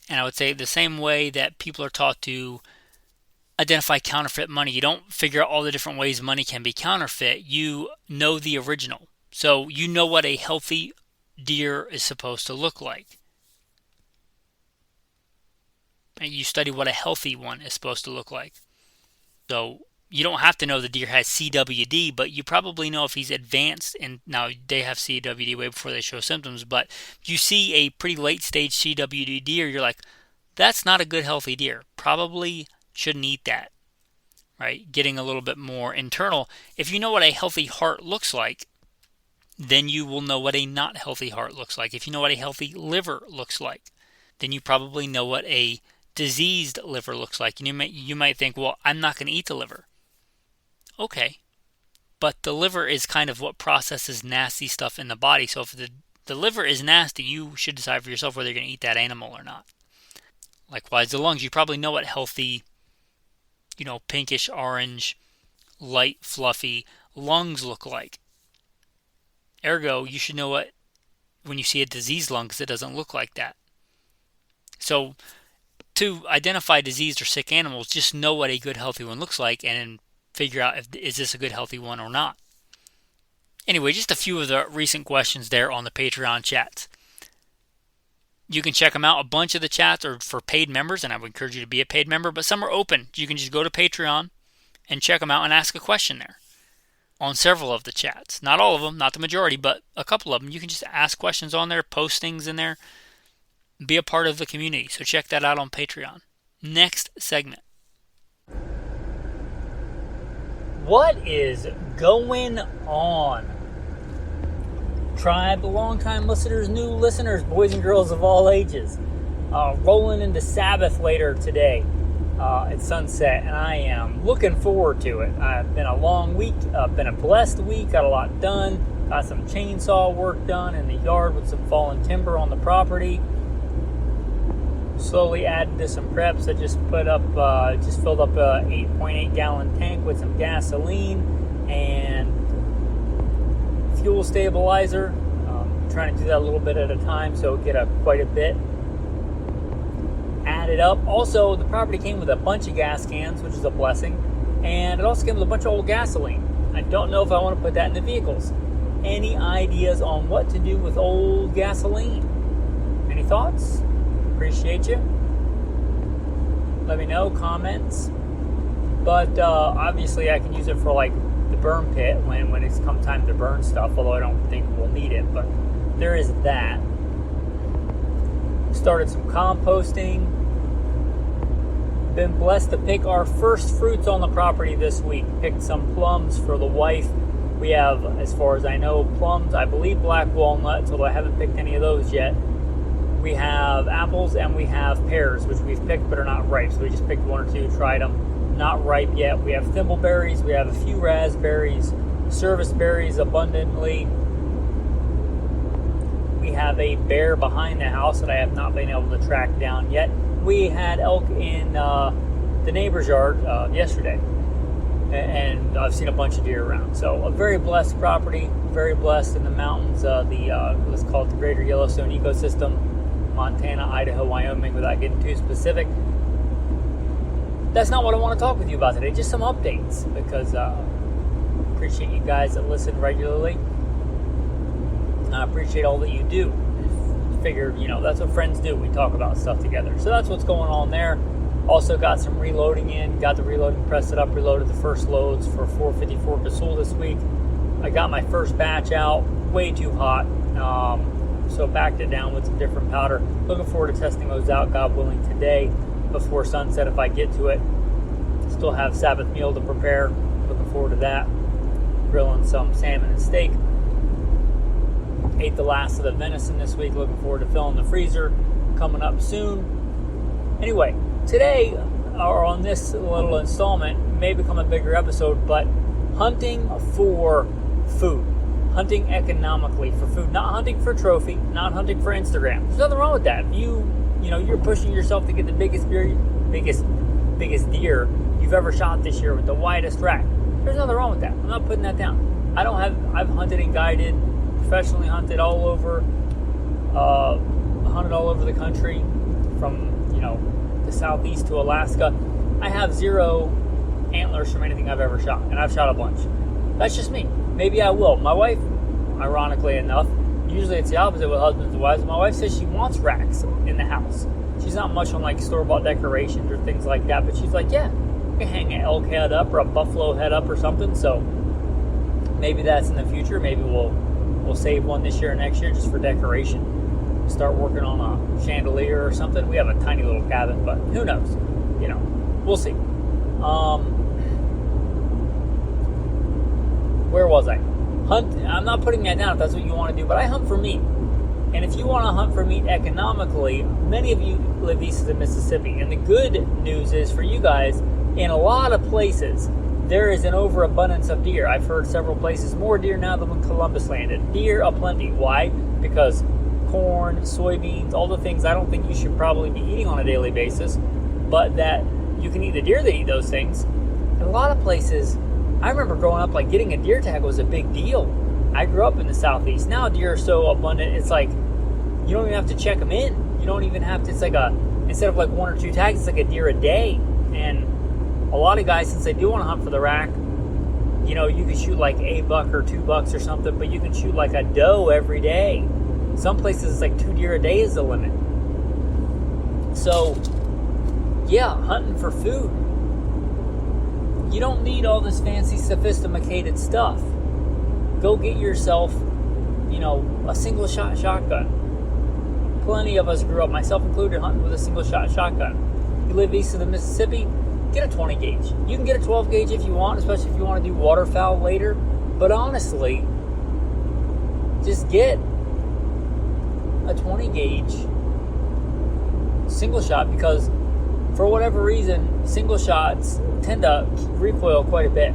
And I would say the same way that people are taught to identify counterfeit money. You don't figure out all the different ways money can be counterfeit. You know the original. So you know what a healthy deer is supposed to look like. And you study what a healthy one is supposed to look like. So you don't have to know the deer has CWD, but you probably know if he's advanced. And now they have CWD way before they show symptoms. But you see a pretty late stage CWD deer, you're like, that's not a good healthy deer. Probably shouldn't eat that. Right? Getting a little bit more internal. If you know what a healthy heart looks like, then you will know what a not healthy heart looks like. If you know what a healthy liver looks like, then you probably know what a diseased liver looks like. And you might think, well, I'm not going to eat the liver. Okay. But the liver is kind of what processes nasty stuff in the body. So if the liver is nasty, you should decide for yourself whether you're going to eat that animal or not. Likewise, the lungs, you probably know what healthy, pinkish orange, light, fluffy lungs look like. Ergo, you should know what when you see a diseased lung, because it doesn't look like that. So to identify diseased or sick animals, just know what a good healthy one looks like and figure out is this a good healthy one or not. Anyway, just a few of the recent questions there on the Patreon chats. You can check them out. A bunch of the chats are for paid members, and I would encourage you to be a paid member, but some are open. You can just go to Patreon and check them out and ask a question there on several of the chats. Not all of them, not the majority, but a couple of them. You can just ask questions on there, post things in there, be a part of the community. So check that out on Patreon. Next segment. What is going on? Tribe, long-time listeners, new listeners, boys and girls of all ages. Rolling into Sabbath later today at sunset, and I am looking forward to it. I've been a long week, been a blessed week, got a lot done, got some chainsaw work done in the yard with some fallen timber on the property. Slowly added to some preps. I just filled up a 8.8 gallon tank with some gasoline and fuel stabilizer. Trying to do that a little bit at a time, so get quite a bit added up. Also, the property came with a bunch of gas cans, which is a blessing, and it also came with a bunch of old gasoline. I don't know if I want to put that in the vehicles. Any ideas on what to do with old gasoline? Any thoughts? Appreciate you. Let me know, comments. But obviously I can use it for like the burn pit when it's come time to burn stuff, although I don't think we'll need it, but there is that. Started some composting. Been blessed to pick our first fruits on the property this week. Picked some plums for the wife. We have, as far as I know, plums, I believe black walnuts, although I haven't picked any of those yet. We have apples and we have pears, which we've picked but are not ripe. So we just picked one or two, tried them. Not ripe yet. We have thimbleberries. We have a few raspberries. Service berries abundantly. We have a bear behind the house that I have not been able to track down yet. We had elk in the neighbor's yard yesterday. And I've seen a bunch of deer around. So a very blessed property. Very blessed in the mountains. Let's call it the Greater Yellowstone ecosystem. Montana, Idaho, Wyoming, without getting too specific. That's not what I want to talk with you about today. Just some updates, because I appreciate you guys that listen regularly. I appreciate all that you do. Figured, that's what friends do. We talk about stuff together. So that's what's going on there. Also got some reloading in. Got the reloading press set up. Reloaded the first loads for 454 Gasul this week. I got my first batch out. Way too hot. So backed it down with some different powder. Looking forward to testing those out, God willing, today before sunset if I get to it. Still have Sabbath meal to prepare. Looking forward to that. Grilling some salmon and steak. Ate the last of the venison this week. Looking forward to filling the freezer. Coming up soon. Anyway, today, or on this little installment, may become a bigger episode, but hunting for food. Hunting economically for food, not hunting for trophy, not hunting for Instagram. There's nothing wrong with that. If you're pushing yourself to get the biggest deer you've ever shot this year with the widest rack. There's nothing wrong with that. I'm not putting that down. I've hunted and guided, professionally hunted all over, hunted all over the country, from the southeast to Alaska. I have 0 antlers from anything I've ever shot, and I've shot a bunch. That's just me. Maybe I will. My wife, ironically enough, usually it's the opposite with husbands and wives. My wife says she wants racks in the house. She's not much on like store-bought decorations or things like that, but she's like, yeah, you can hang an elk head up or a buffalo head up or something. So maybe that's in the future. Maybe we'll save one this year or next year just for decoration. Start working on a chandelier or something. We have a tiny little cabin, but who knows? We'll see. Where was I? I'm not putting that down if that's what you want to do, but I hunt for meat. And if you want to hunt for meat economically, many of you live east of Mississippi. And the good news is for you guys, in a lot of places, there is an overabundance of deer. I've heard several places more deer now than when Columbus landed. Deer aplenty. Why? Because corn, soybeans, all the things I don't think you should probably be eating on a daily basis, but that you can eat the deer that eat those things. In a lot of places, I remember growing up, like getting a deer tag was a big deal. I grew up in the southeast. Now deer are so abundant, it's like you don't even have to check them in. You don't even have to. It's like instead of like 1 or 2 tags, it's like a deer a day. And a lot of guys, since they do want to hunt for the rack, you can shoot like a buck or 2 bucks or something, but you can shoot like a doe every day. Some places it's like 2 deer a day is the limit. So, yeah, hunting for food. You don't need all this fancy, sophisticated stuff. Go get yourself, a single shot shotgun. Plenty of us grew up, myself included, hunting with a single shot shotgun. You live east of the Mississippi, get a 20 gauge. You can get a 12 gauge if you want, especially if you want to do waterfowl later. But honestly, just get a 20 gauge single shot, because for whatever reason, single shots tend to recoil quite a bit.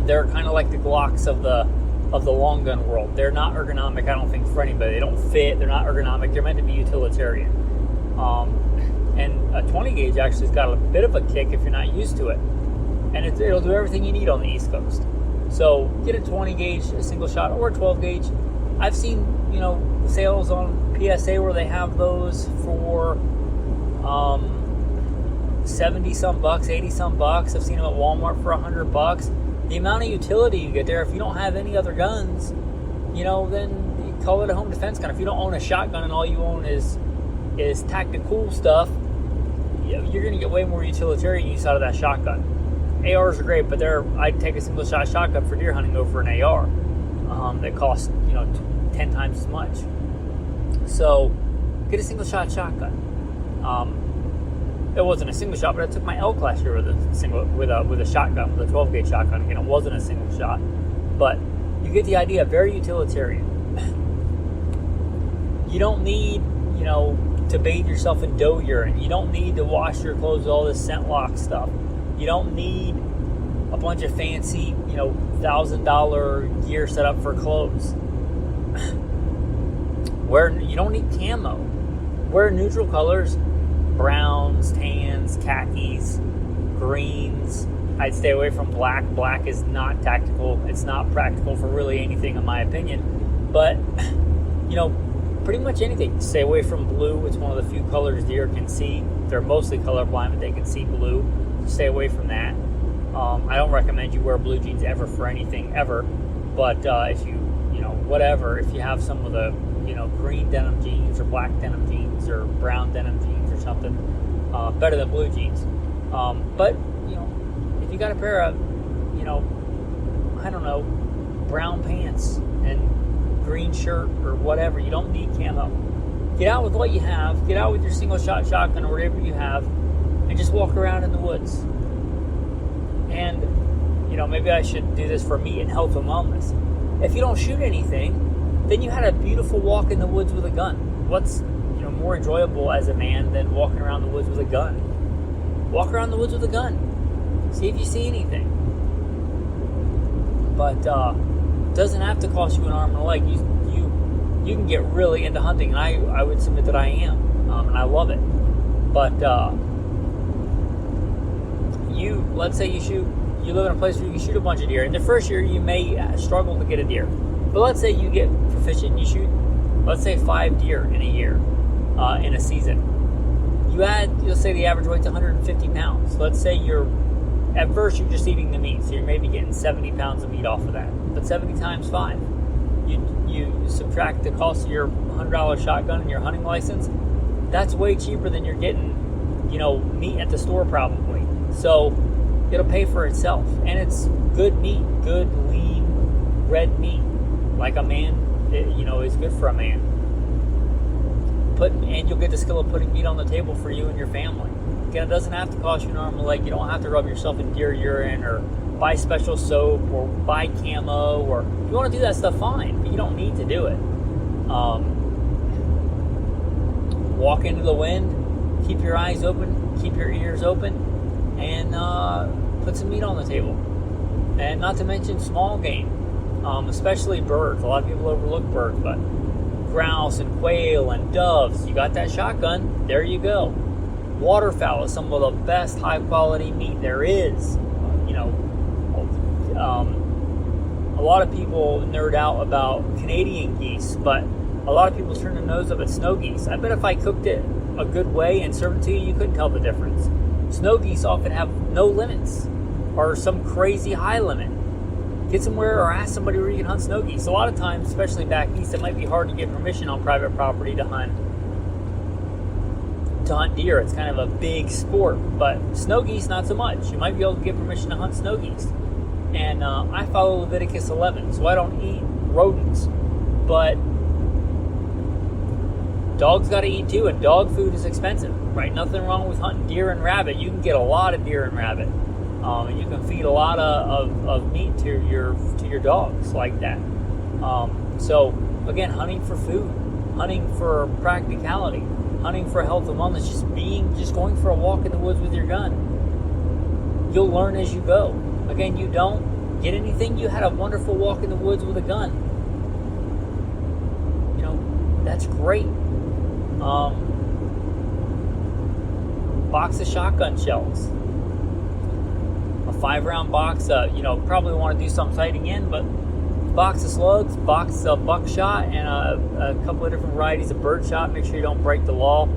They're kind of like the Glocks of the long gun world. They're not ergonomic, I don't think, for anybody. They don't fit. They're not ergonomic. They're meant to be utilitarian. And a 20 gauge actually has got a bit of a kick if you're not used to it. And it'll do everything you need on the East Coast. So get a 20 gauge, a single shot, or a 12 gauge. I've seen, sales on PSA where they have those for 70 some bucks, 80 some bucks. I've seen them at Walmart for $100. The amount of utility you get there, if you don't have any other guns, then you call it a home defense gun. If you don't own a shotgun and all you own is tactical stuff, you're going to get way more utilitarian use out of that shotgun. ARs are great, but I'd take a single shot shotgun for deer hunting over an AR that costs 10 times as much. So get a single shot shotgun. It wasn't a single shot, but I took my Elk last year with a shotgun, with a 12 gauge shotgun. Again, it wasn't a single shot, but you get the idea. Very utilitarian. You don't need to bathe yourself in doe urine. You don't need to wash your clothes with all this scent lock stuff. You don't need a bunch of fancy, $1,000 gear set up for clothes. You don't need camo. Wear neutral colors, browns, tans, khakis, greens. I'd stay away from black. Black is not tactical. It's not practical for really anything, in my opinion. But, pretty much anything. Stay away from blue. It's one of the few colors deer can see. They're mostly colorblind, but they can see blue. Stay away from that. I don't recommend you wear blue jeans ever for anything, ever. But if you, whatever, if you have some of the, green denim jeans or black denim jeans or brown denim jeans or something, better than blue jeans. But, if you got a pair of, brown pants and green shirt or whatever, you don't need camo. Get out with what you have. Get out with your single shot shotgun or whatever you have, and just walk around in the woods. And, maybe I should do this for meat and health and wellness. If you don't shoot anything, then you had a beautiful walk in the woods with a gun. What's, more enjoyable as a man than walking around the woods with a gun? Walk around the woods with a gun. See if you see anything. But, it doesn't have to cost you an arm and a leg. You can get really into hunting, and I would submit that I am, and I love it. But let's say you live in a place where you can shoot a bunch of deer. In the first year, you may struggle to get a deer. But let's say you get proficient and you shoot, let's say 5 deer in a year, in a season. Let's say the average weight's 150 pounds. Let's say at first you're just eating the meat, so you're maybe getting 70 pounds of meat off of that. But 70 times 5. You subtract the cost of your $100 shotgun and your hunting license, that's way cheaper than you're getting, meat at the store probably. So it'll pay for itself. And it's good meat, good, lean, red meat. Like a man, is good for a man. And you'll get the skill of putting meat on the table for you and your family. Again, it doesn't have to cost you an arm and a leg. You don't have to rub yourself in deer urine or buy special soap or buy camo. Or if you want to do that stuff, fine, but you don't need to do it. Walk into the wind, keep your eyes open, keep your ears open, and put some meat on the table. And not to mention small game, especially birds. A lot of people overlook birds, but grouse and quail and doves, you got that shotgun, there you go. Waterfowl is some of the best high quality meat there is. A lot of people nerd out about Canadian geese, but a lot of people turn their nose up at snow geese. I bet if I cooked it a good way and served it to you, you couldn't tell the difference. Snow geese often have no limits or some crazy high limit. Get somewhere or ask somebody where you can hunt snow geese. A lot of times, especially back east, it might be hard to get permission on private property to hunt to hunt deer. It's kind of a big sport, but snow geese, not so much. You might be able to get permission to hunt snow geese. And I follow Leviticus 11, so I don't eat rodents. But dogs got to eat too, and dog food is expensive, right? Nothing wrong with hunting deer and rabbit. You can get a lot of deer and rabbit, and you can feed a lot of meat to your dogs like that. So again, hunting for food, hunting for practicality, hunting for health and wellness, just going for a walk in the woods with your gun. You'll learn as you go. Again, you don't get anything. You had a wonderful walk in the woods with a gun. You know, that's great. Box of shotgun shells, a 5-round box. Probably want to do some sighting in, but box of slugs, box of buckshot, and a couple of different varieties of birdshot. Make sure you don't break the law.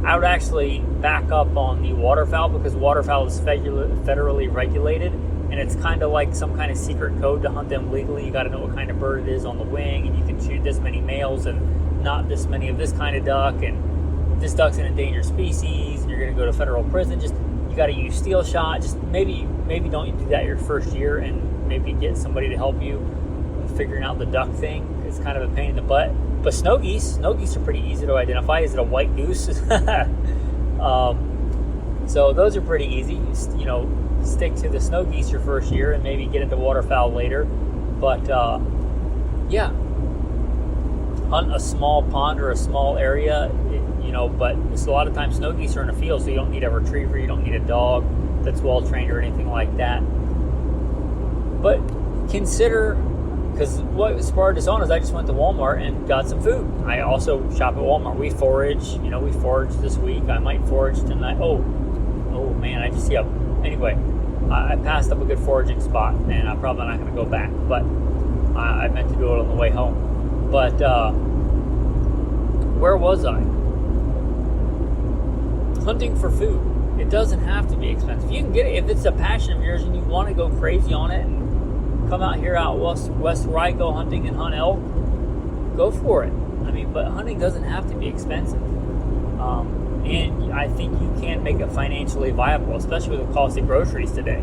I would actually back up on the waterfowl, because waterfowl is federally regulated, and it's kind of like some kind of secret code to hunt them legally. You got to know what kind of bird it is on the wing, and you can shoot this many males and not this many of this kind of duck, and this duck's an endangered species, and you're going to go to federal prison. Just, you got to use steel shot. Just maybe don't do that your first year, and maybe get somebody to help you figuring out the duck thing. It's kind of a pain in the butt. But snow geese are pretty easy to identify. Is it a white goose? So those are pretty easy. Stick to the snow geese your first year, and maybe get into waterfowl later. But yeah, hunt a small pond or a small area. But it's a lot of times snow geese are in a field, so you don't need a retriever, you don't need a dog that's well trained or anything like that. But consider, because what spurred this on is I just went to Walmart and got some food. I also shop at Walmart. We forage. We foraged this week. I might forage tonight. Oh man, I just see a. Anyway, I passed up a good foraging spot, and I'm probably not going to go back. But I meant to do it on the way home. But where was I? Hunting for food. It doesn't have to be expensive. You can get it if it's a passion of yours and you want to go crazy on it and come out here out west where I go hunting and hunt elk. Go for it. But hunting doesn't have to be expensive. And I think you can make it financially viable, especially with the cost of groceries today.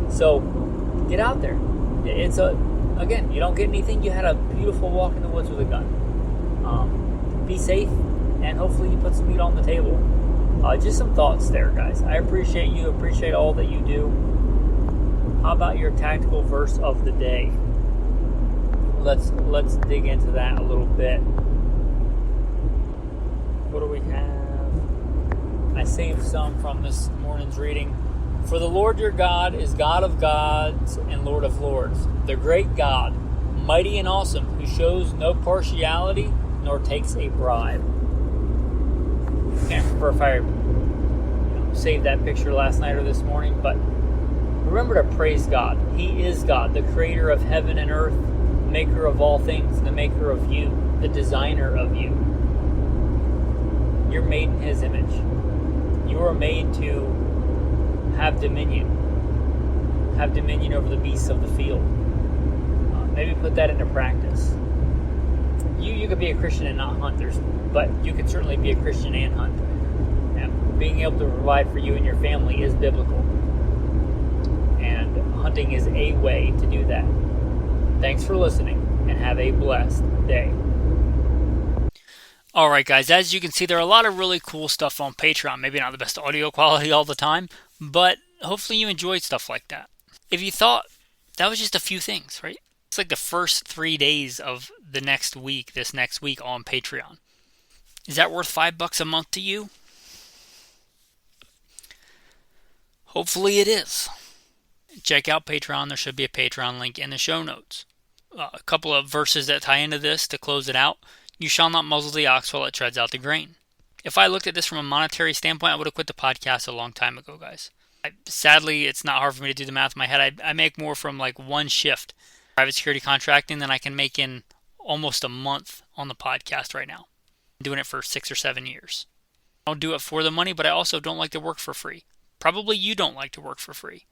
So get out there. Again, you don't get anything. You had a beautiful walk in the woods with a gun. Be safe, and hopefully you put some meat on the table. Just some thoughts there, guys. I appreciate you. Appreciate all that you do. How about your tactical verse of the day? Let's dig into that a little bit. What do we have? I saved some from this morning's reading. For the Lord your God is God of gods and Lord of lords, the great God, mighty and awesome, who shows no partiality nor takes a bribe. Can't remember if I saved that picture last night or this morning, but remember to praise God. He is God, the creator of heaven and earth, maker of all things, the maker of you, the designer of you. You're made in His image. You are made to have dominion over the beasts of the field. Maybe put that into practice. You could be a Christian and not hunt, but you can certainly be a Christian and hunt. And being able to provide for you and your family is biblical. And hunting is a way to do that. Thanks for listening, and have a blessed day. Alright guys, as you can see, there are a lot of really cool stuff on Patreon. Maybe not the best audio quality all the time, but hopefully you enjoyed stuff like that. If you thought that was just a few things, right? It's like the first 3 days of this next week on Patreon. Is that worth $5 a month to you? Hopefully it is. Check out Patreon. There should be a Patreon link in the show notes. A couple of verses that tie into this to close it out. You shall not muzzle the ox while it treads out the grain. If I looked at this from a monetary standpoint, I would have quit the podcast a long time ago, guys. Sadly, it's not hard for me to do the math in my head. I make more from like one shift private security contracting than I can make in almost a month on the podcast right now. I'm doing it for 6 or 7 years. I don't do it for the money, but I also don't like to work for free. Probably you don't like to work for free.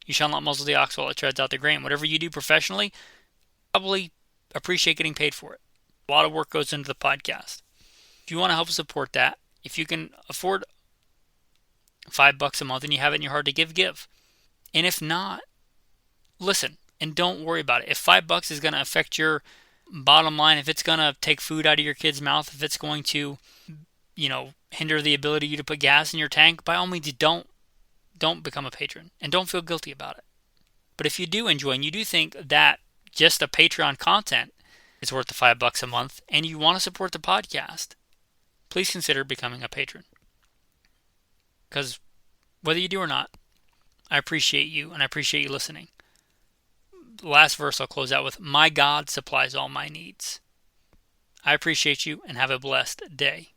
You shall not muzzle the ox while it treads out the grain. Whatever you do professionally, probably appreciate getting paid for it. A lot of work goes into the podcast. If you want to help support that, if you can afford $5 a month and you have it in your heart to give, give. And if not, listen and don't worry about it. If $5 is going to affect your bottom line, if it's going to take food out of your kid's mouth, if it's going to, hinder the ability you to put gas in your tank, by all means, don't become a patron and don't feel guilty about it. But if you do enjoy and you do think that just the Patreon content is worth the $5 a month and you want to support the podcast, please consider becoming a patron. Because whether you do or not, I appreciate you and I appreciate you listening. The last verse I'll close out with, my God supplies all my needs. I appreciate you and have a blessed day.